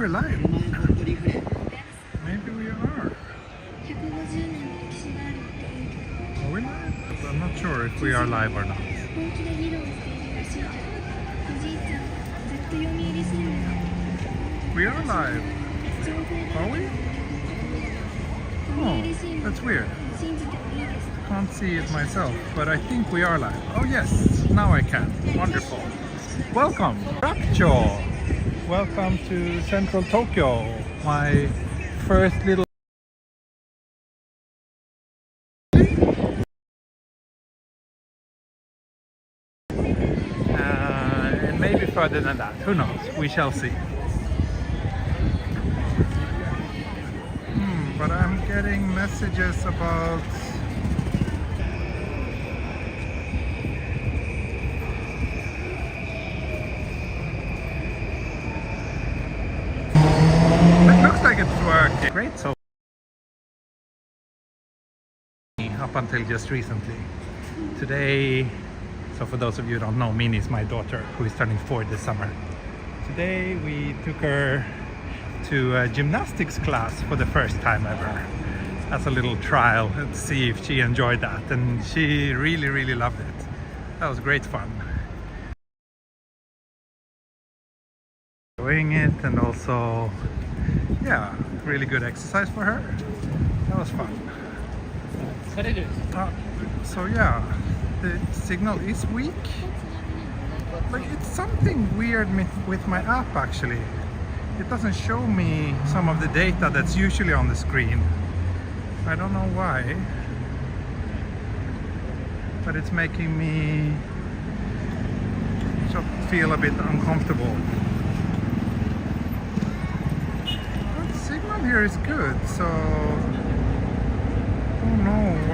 we're live. Maybe we are. Are we live? I'm not sure if we are live or not. We are live. Are we? Oh, that's weird. Can't see it myself, but I think we are live. Oh yes, now I can. Wonderful. Welcome, Rapture. Welcome to Central Tokyo. My first little and maybe further than that. Who knows? We shall see. But I'm getting messages about it looks like it's working. Great, so up until just recently. Today, so for those of you who don't know, Minnie is my daughter who is turning 4 this summer. Today we took her to a gymnastics class for the first time ever as a little trial and see if she enjoyed that, and she really loved it. That was great fun. Enjoying it, and also really good exercise for her. That was fun. So yeah, the signal is weak. Like, it's something weird with my app actually. It doesn't show me some of the data that's usually on the screen. I don't know why, but it's making me feel a bit uncomfortable. But the signal here is good, so oh no.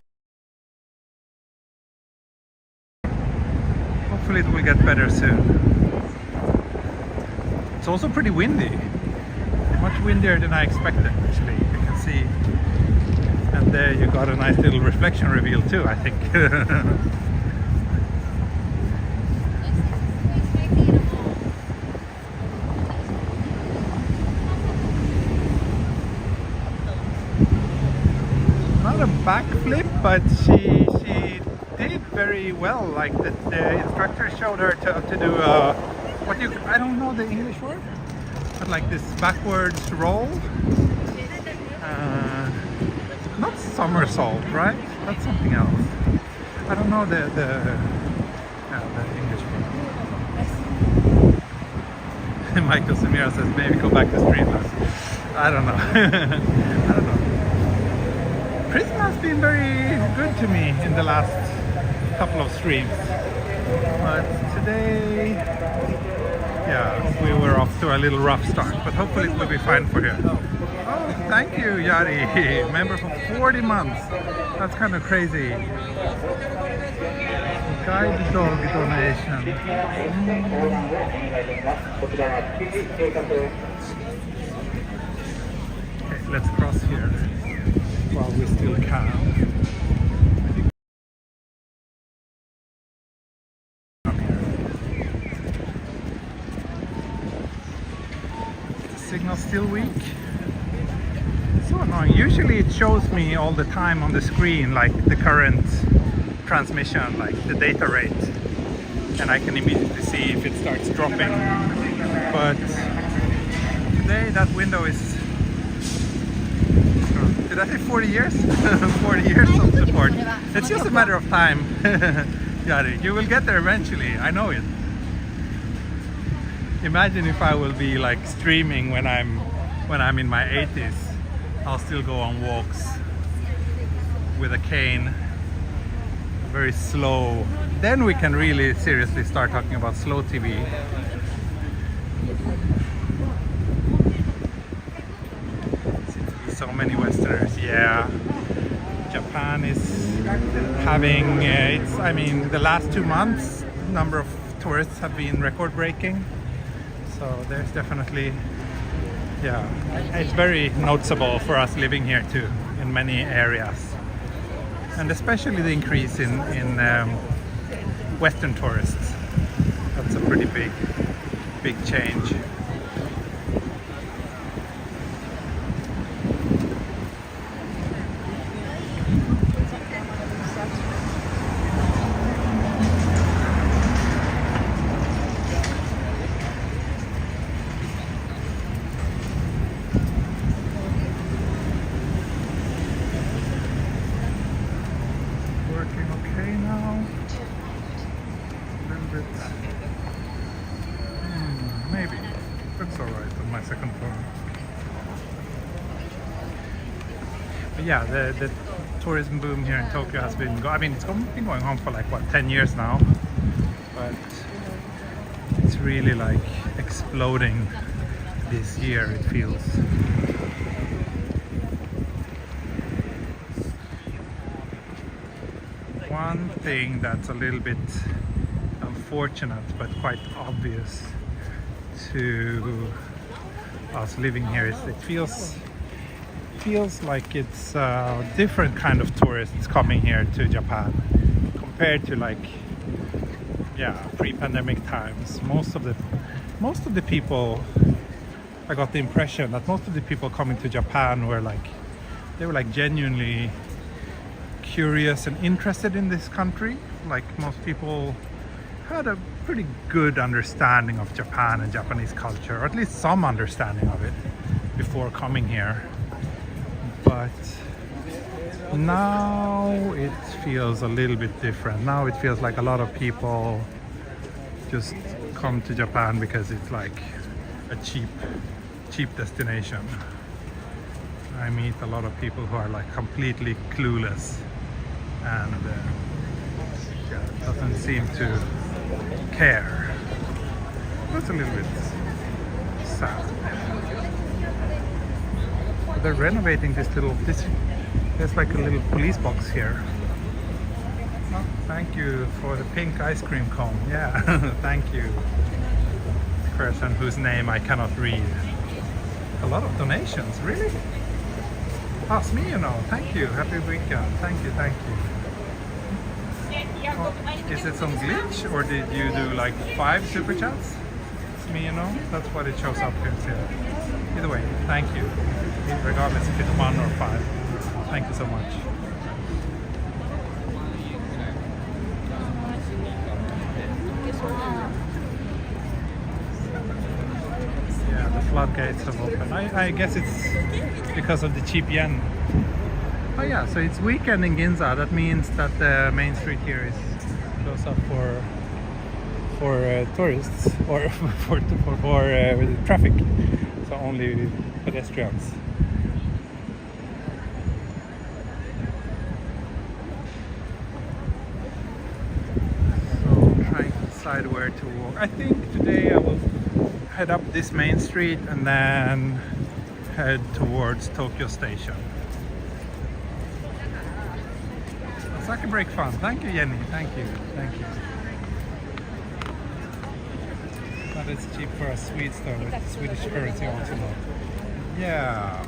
Hopefully it will get better soon. It's also pretty windy. Much windier than I expected, actually. You can see. And there you got a nice little reflection reveal too, I think. Not a backflip, but she did very well. Like the instructor showed her to do I don't know the English word, but like this backwards roll. Not somersault, right? That's something else. I don't know the English word. Michael Samira says maybe go back to Streamlabs. I don't know. I don't know. Prisma has been very good to me in the last couple of streams, but today, we were off to a little rough start, but hopefully it will be fine for her. Oh, thank you, Yari. Member for 40 months. That's kind of crazy. Guide dog donation. Okay, let's cross here while we still can. Signal still weak. So annoying. Usually it shows me all the time on the screen like the current transmission, like the data rate, and I can immediately see if it starts dropping. But today that window is, did I say 40 years? 40 years of support. It's just a matter of time. Yari, you will get there eventually. I know it. Imagine if I will be like streaming when I'm in my 80s. I'll still go on walks with a cane, very slow. Then we can really seriously start talking about slow TV. Seems to be so many Westerners. Yeah, Japan is having I mean, the last 2 months, number of tourists have been record-breaking. So there's definitely, it's very noticeable for us living here too, in many areas, and especially the increase in Western tourists. That's a pretty big change. working okay now? A little bit. Maybe. Looks alright on my second phone. But yeah, the tourism boom here in Tokyo has been it's been going on for like what, 10 years now, but it's really like exploding this year, it feels. One thing that's a little bit unfortunate but quite obvious to us living here is it feels like it's a different kind of tourists coming here to Japan compared to like pre-pandemic times. Most of the people, I got the impression that most of the people coming to Japan were genuinely curious and interested in this country. Like most people had a pretty good understanding of Japan and Japanese culture, or at least some understanding of it before coming here. But now it feels a little bit different. Now it feels like a lot of people just come to Japan because it's like a cheap destination. I meet a lot of people who are like completely clueless and doesn't seem to care. That's a little bit sad. But they're renovating there's like a little police box here. Oh, thank you for the pink ice cream cone. Yeah, thank you. Person whose name I cannot read. A lot of donations, really? Ask me, Thank you. Happy weekend. Thank you. Oh, is it some glitch or did you do like 5 super chats? It's me, That's what it shows up here. So either way, thank you. Regardless if it's 1 or 5. Thank you so much. Yeah, the floodgates have opened. I guess it's because of the cheap yen. Oh yeah, so it's weekend in Ginza. That means that the main street here is closed up for tourists or for traffic. So only pedestrians. So trying to decide where to walk. I think today I will head up this main street and then head towards Tokyo Station. Sake break fun. Thank you, Jenny. Thank you. But it's cheap for a Swedes though, with Swedish currency also low. Yeah.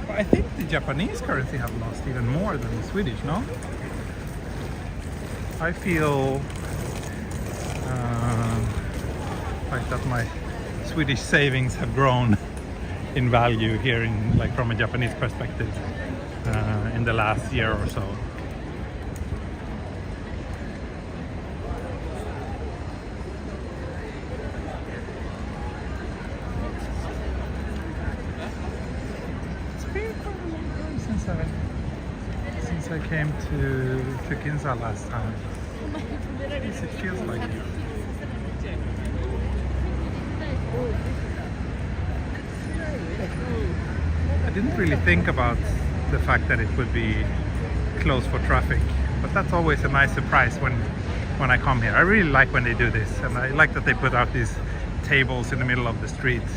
But I think the Japanese currency have lost even more than the Swedish, no? I feel like that my Swedish savings have grown in value here in from a Japanese perspective in the last year or so. Since I came to Ginza last time. At least it feels like it. I didn't really think about the fact that it would be closed for traffic, but that's always a nice surprise when I come here. I really like when they do this, and I like that they put out these tables in the middle of the street.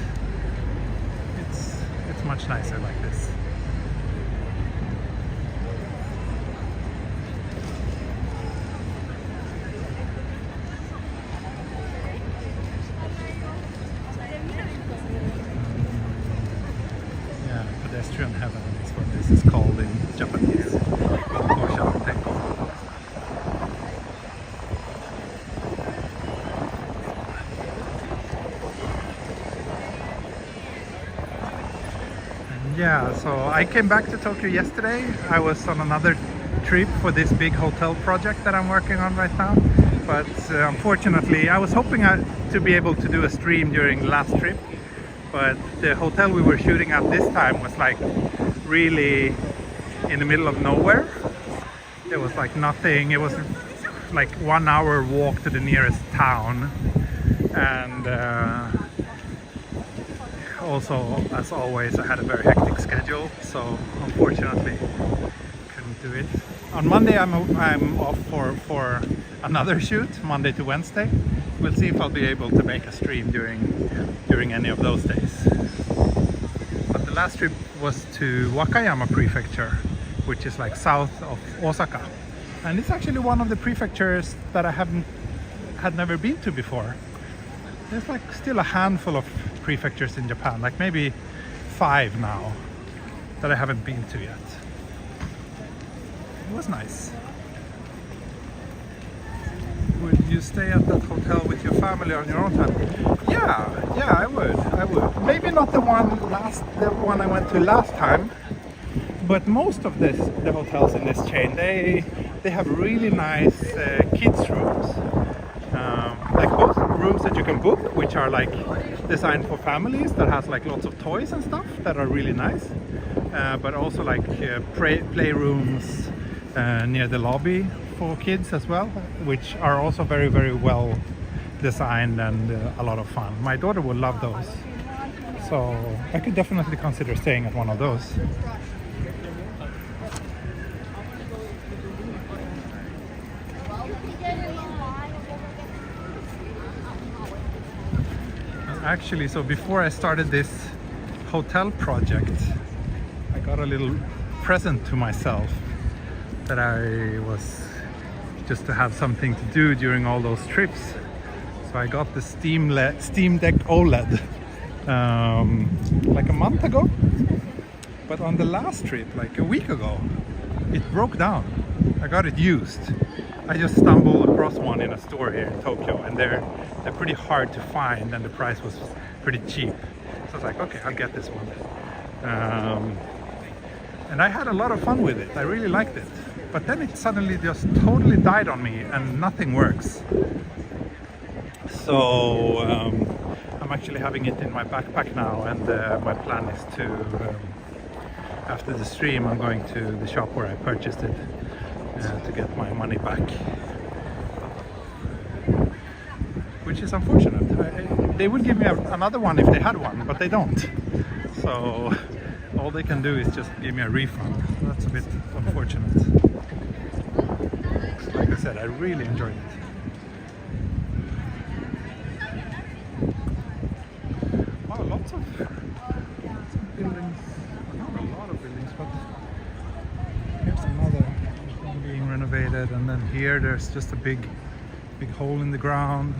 It's much nicer like this. Pedestrian heaven is what this is called in Japanese. Yeah, so I came back to Tokyo yesterday. I was on another trip for this big hotel project that I'm working on right now. But unfortunately, I was hoping to be able to do a stream during the last trip. But the hotel we were shooting at this time was like really in the middle of nowhere. There was like nothing. It was like 1 hour walk to the nearest town, and also, as always, I had a very hectic schedule, so unfortunately couldn't do it. On Monday I'm off for another shoot, Monday to Wednesday. We'll see if I'll be able to make a stream during any of those days. But the last trip was to Wakayama Prefecture, which is like south of Osaka. And it's actually one of the prefectures that I had never been to before. There's like still a handful of prefectures in Japan, like maybe 5 now, that I haven't been to yet. It was nice. Would you stay at that hotel with your family on your own time? Yeah, I would. Maybe not the one I went to last time, but most of the hotels in this chain, they have really nice kids rooms. Like both rooms that you can book, which are like designed for families, that has like lots of toys and stuff that are really nice, but also like playrooms near the lobby for kids as well, which are also very, very well designed and a lot of fun. My daughter would love those, so I could definitely consider staying at one of those. Actually, so before I started this hotel project, I got a little present to myself that I was just to have something to do during all those trips. So I got the Steam Deck OLED like a month ago, but on the last trip, like a week ago, it broke down. I got it used. I just stumbled across one in a store here in Tokyo, and they're pretty hard to find, and the price was pretty cheap. So I was like, okay, I'll get this one. And I had a lot of fun with it. I really liked it. But then it suddenly just totally died on me, and nothing works. So I'm actually having it in my backpack now, and my plan is to, after the stream, I'm going to the shop where I purchased it to get my money back. Which is unfortunate. They would give me another one if they had one, but they don't. So all they can do is just give me a refund. That's a bit unfortunate. Like I said, I really enjoyed it. Wow, lots of buildings. Not a lot of buildings, but here's another one being renovated, and then here there's just a big hole in the ground.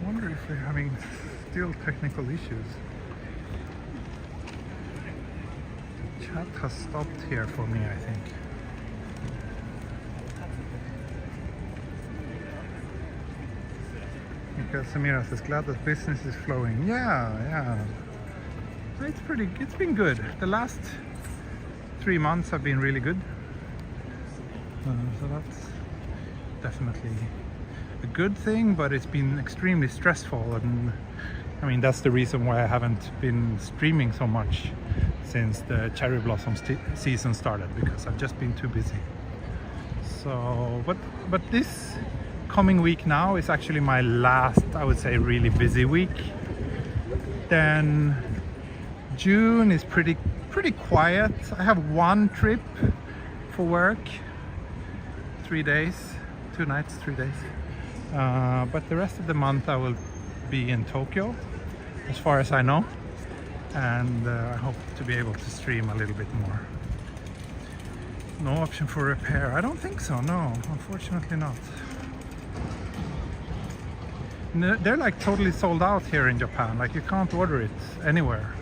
I wonder if they're having still technical issues. The chat has stopped here for me, I think. Because Samira says, glad that business is flowing. Yeah. It's been good. The last 3 months have been really good. So that's definitely a good thing, but it's been extremely stressful, and I mean that's the reason why I haven't been streaming so much since the cherry blossom season started, because I've just been too busy. So but this coming week now is actually my last, I would say, really busy week. Then June is pretty quiet. I have one trip for work, 3 days, 2 nights, 3 days. But the rest of the month I will be in Tokyo, as far as I know, and I hope to be able to stream a little bit more. No option for repair? I don't think so, no, unfortunately not. They're like totally sold out here in Japan, like you can't order it anywhere.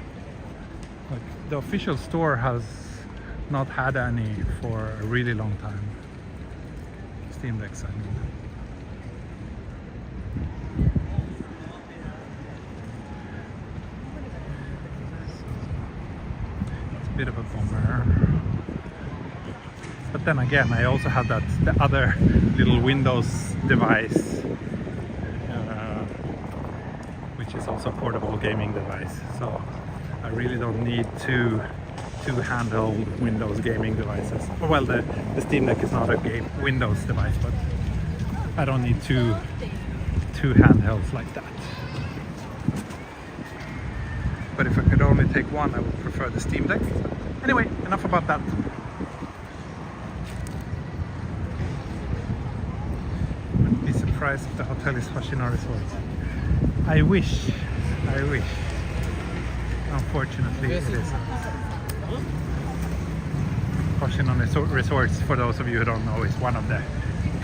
Like the official store has not had any for a really long time. Steam Decks, I mean. It's a bit of a bummer. But then again, I also have the other little Windows device, which is also a portable gaming device. So I really don't need two handheld Windows gaming devices. Well, the Steam Deck is not a Windows device, but I don't need two handhelds like that. But if I could only take one, I would prefer the Steam Deck. Anyway, enough about that. Wouldn't be surprised if the hotel is Hoshino Resort. I wish. Unfortunately, it isn't. Hoshino Resorts, for those of you who don't know, is one of the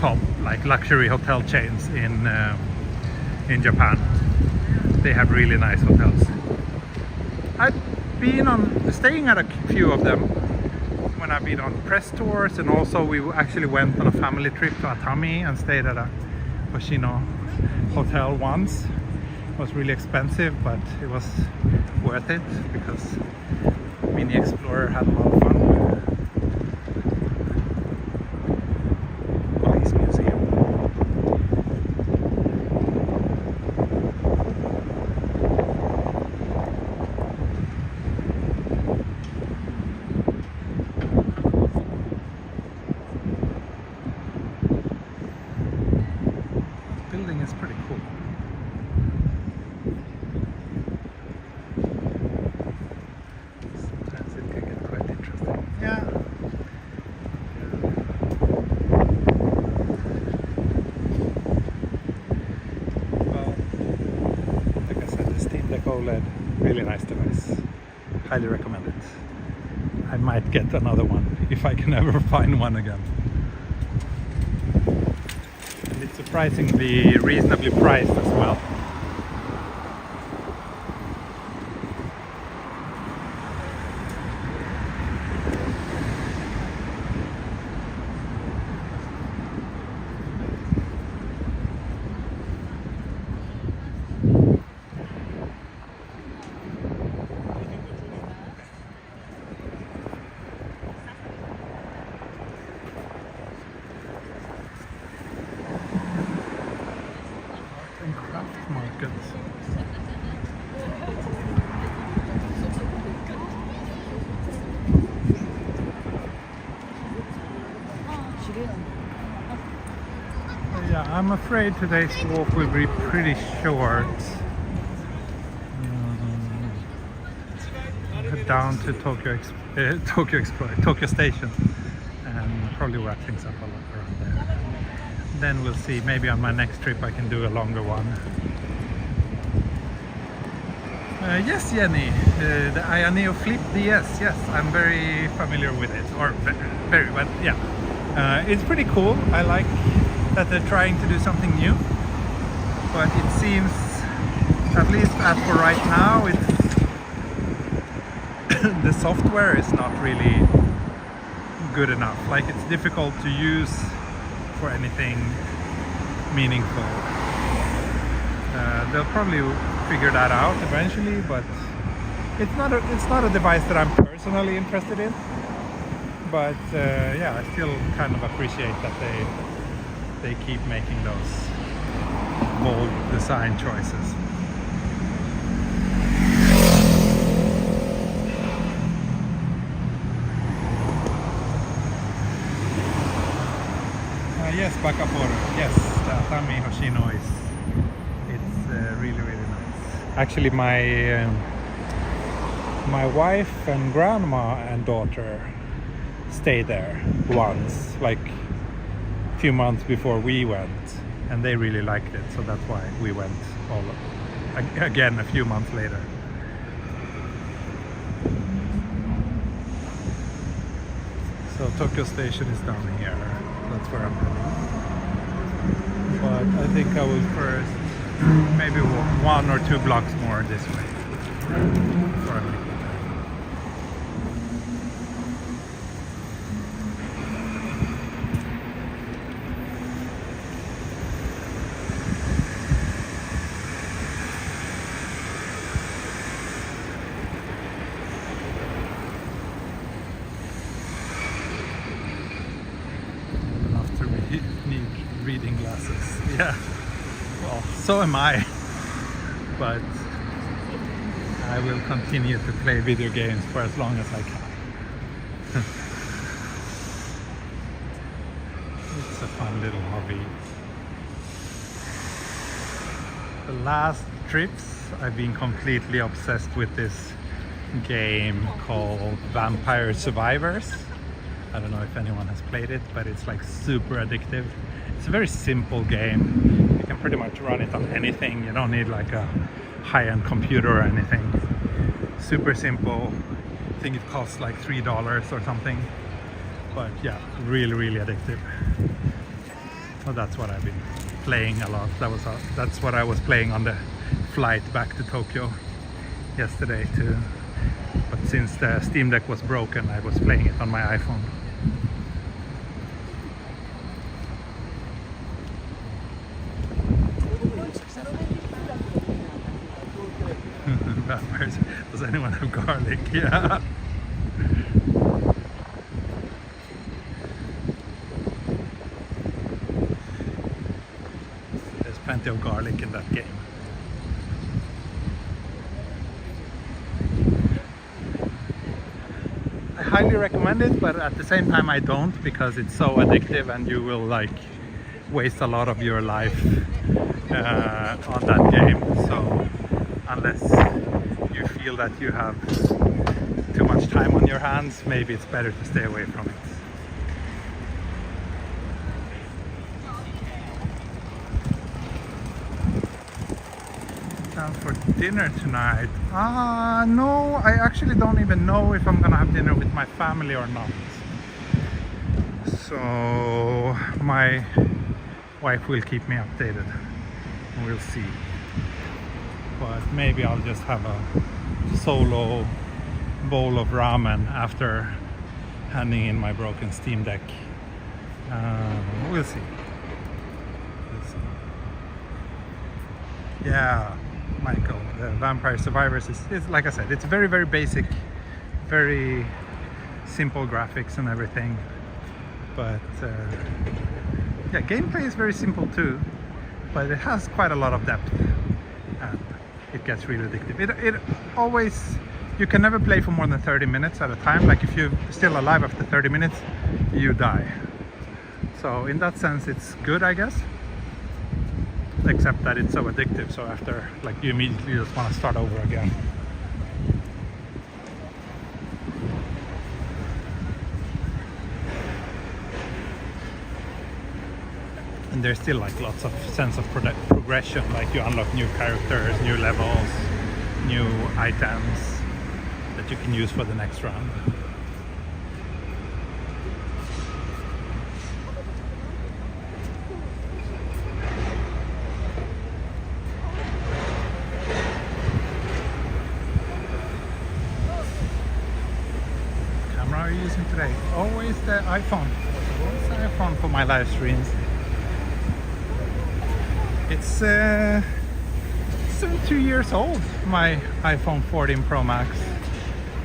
top luxury hotel chains in Japan. They have really nice hotels. I've been staying at a few of them when I've been on press tours, and also we actually went on a family trip to Atami and stayed at a Hoshino hotel once. It was really expensive, but it was worth it because Mini Explorer had a lot of fun. Police museum. This building is pretty cool. OLED, really nice device. Highly recommend it. I might get another one if I can ever find one again. And it's surprisingly reasonably priced as well. Yeah, I'm afraid today's walk will be pretty short. Head down to Tokyo Station, and probably wrap things up a lot around there. Then we'll see. Maybe on my next trip I can do a longer one. Yes, Jenny, the Ayaneo Flip DS. Yes, I'm very familiar with it, or very, but yeah, it's pretty cool. I like that they're trying to do something new, but it seems, at least as for right now, it's the software is not really good enough. Like, it's difficult to use for anything meaningful. They'll probably figure that out eventually, but it's not a device that I'm personally interested in. But yeah, I still kind of appreciate that they keep making those bold design choices. Yes, Bakaporo. Yes, the Atami Hoshino it's really nice. Actually, my wife and grandma and daughter stayed there once, like a few months before we went, and they really liked it, so that's why we went again a few months later. So Tokyo Station is down here. That's where I'm heading. But I think I will first maybe walk 1 or 2 blocks more this way before I leave. Need reading glasses. Yeah, well, so am I, but I will continue to play video games for as long as I can. It's a fun little hobby. The last trips I've been completely obsessed with this game called Vampire Survivors. I don't know if anyone has played it, but it's like super addictive. It's a very simple game. You can pretty much run it on anything. You don't need like a high-end computer or anything. Super simple. I think it costs like $3 or something. But yeah, really addictive. So that's what I've been playing a lot. That's what I was playing on the flight back to Tokyo yesterday too. But since the Steam Deck was broken, I was playing it on my iPhone. Vampires. Does anyone have garlic? Yeah. There's plenty of garlic in that game. I highly recommend it, but at the same time I don't, because it's so addictive and you will like waste a lot of your life on that game. So unless you feel that you have too much time on your hands, maybe it's better to stay away from it. For dinner tonight? No, I actually don't even know if I'm gonna have dinner with my family or not. So my wife will keep me updated. We'll see. But maybe I'll just have a solo bowl of ramen after handing in my broken Steam Deck. We'll see. Yeah, Michael, the Vampire Survivors is like I said, it's very basic, very simple graphics and everything. But yeah, gameplay is very simple too, but it has quite a lot of depth. And it gets really addictive. It always, you can never play for more than 30 minutes at a time. Like if you're still alive after 30 minutes, you die. So in that sense, it's good, I guess. Except that it's so addictive. So after, like, you immediately just want to start over again. And there's still like lots of sense of progression, like you unlock new characters, new levels, new items that you can use for the next round. What camera are you using today? Always the iPhone. Always the iPhone for my live streams. It's 2 years old, my iPhone 14 Pro Max.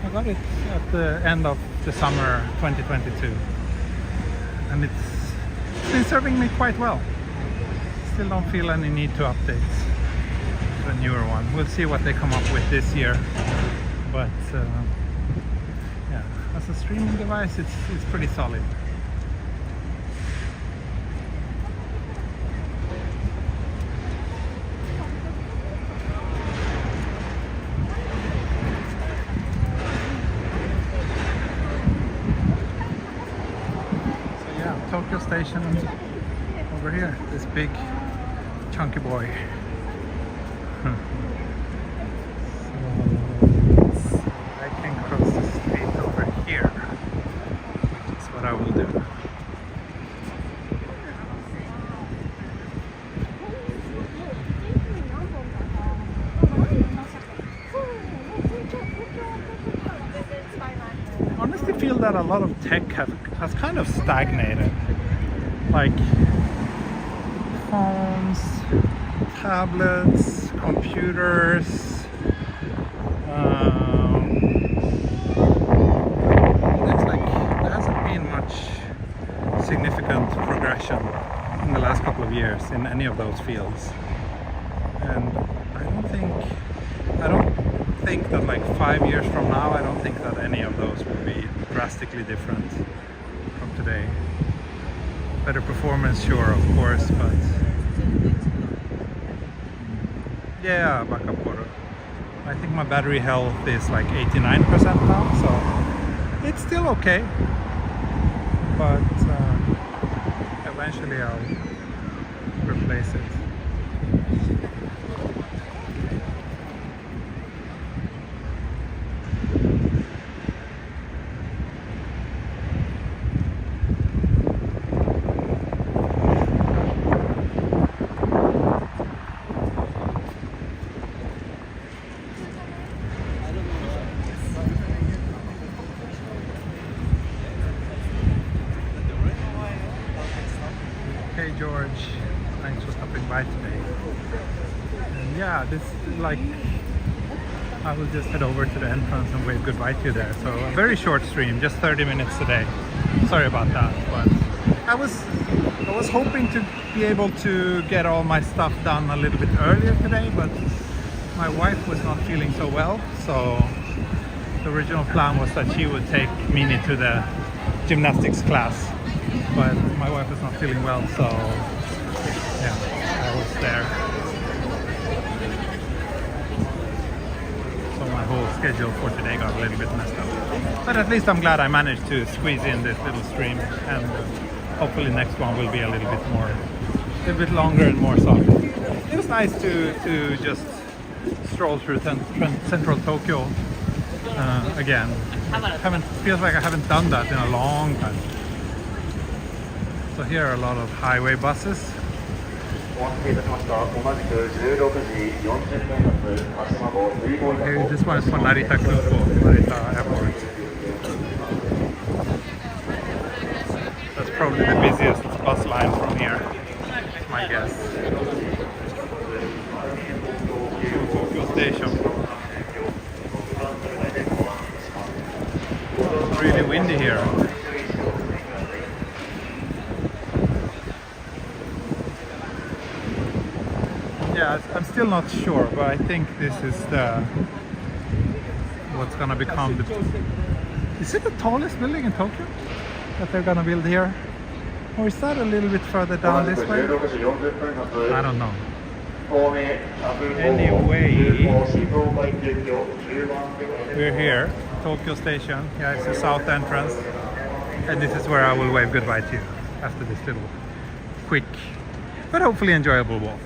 I got it at the end of the summer 2022. And it's been serving me quite well. Still don't feel any need to update to a newer one. We'll see what they come up with this year. But yeah, as a streaming device, it's pretty solid. Tokyo Station over here, this big chunky boy. So I can cross the street over here, which is what I will do. I honestly feel that a lot of tech has kind of stagnated. Like phones, tablets, computers. It's like there hasn't been much significant progression in the last couple of years in any of those fields. And I don't think think that like 5 years from now, I don't think that any of those will be drastically different from today. Better performance, sure, of course, but yeah, backup water. I think my battery health is like 89% now, so it's still okay. But eventually I'll replace it. Hey George, thanks for stopping by today. And yeah, this like I will just head over to the entrance and wave goodbye to you there. So a very short stream, just 30 minutes today. Sorry about that, but I was hoping to be able to get all my stuff done a little bit earlier today, but my wife was not feeling so well, so the original plan was that she would take Mini to the gymnastics class. But my wife is not feeling well, so yeah, I was there. So my whole schedule for today got a little bit messed up. But at least I'm glad I managed to squeeze in this little stream, and hopefully next one will be a little bit longer and more solid. It was nice to just stroll through central Tokyo again. Feels like I haven't done that in a long time. So here are a lot of highway buses. Okay, this one is for Narita Airport. That's probably the busiest bus line from here, my guess. Tokyo Station. It's really windy here. Yeah, I'm still not sure, but I think this is what's gonna become the... Is it the tallest building in Tokyo that they're gonna build here? Or is that a little bit further down this way? I don't know. Anyway, we're here, Tokyo Station. Yeah, it's the south entrance. And this is where I will wave goodbye to you after this little quick, but hopefully enjoyable walk.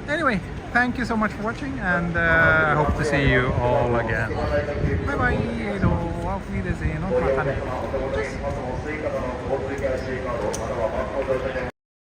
Anyway, thank you so much for watching, and I hope to see you all again. Bye bye! Auf Wiedersehen und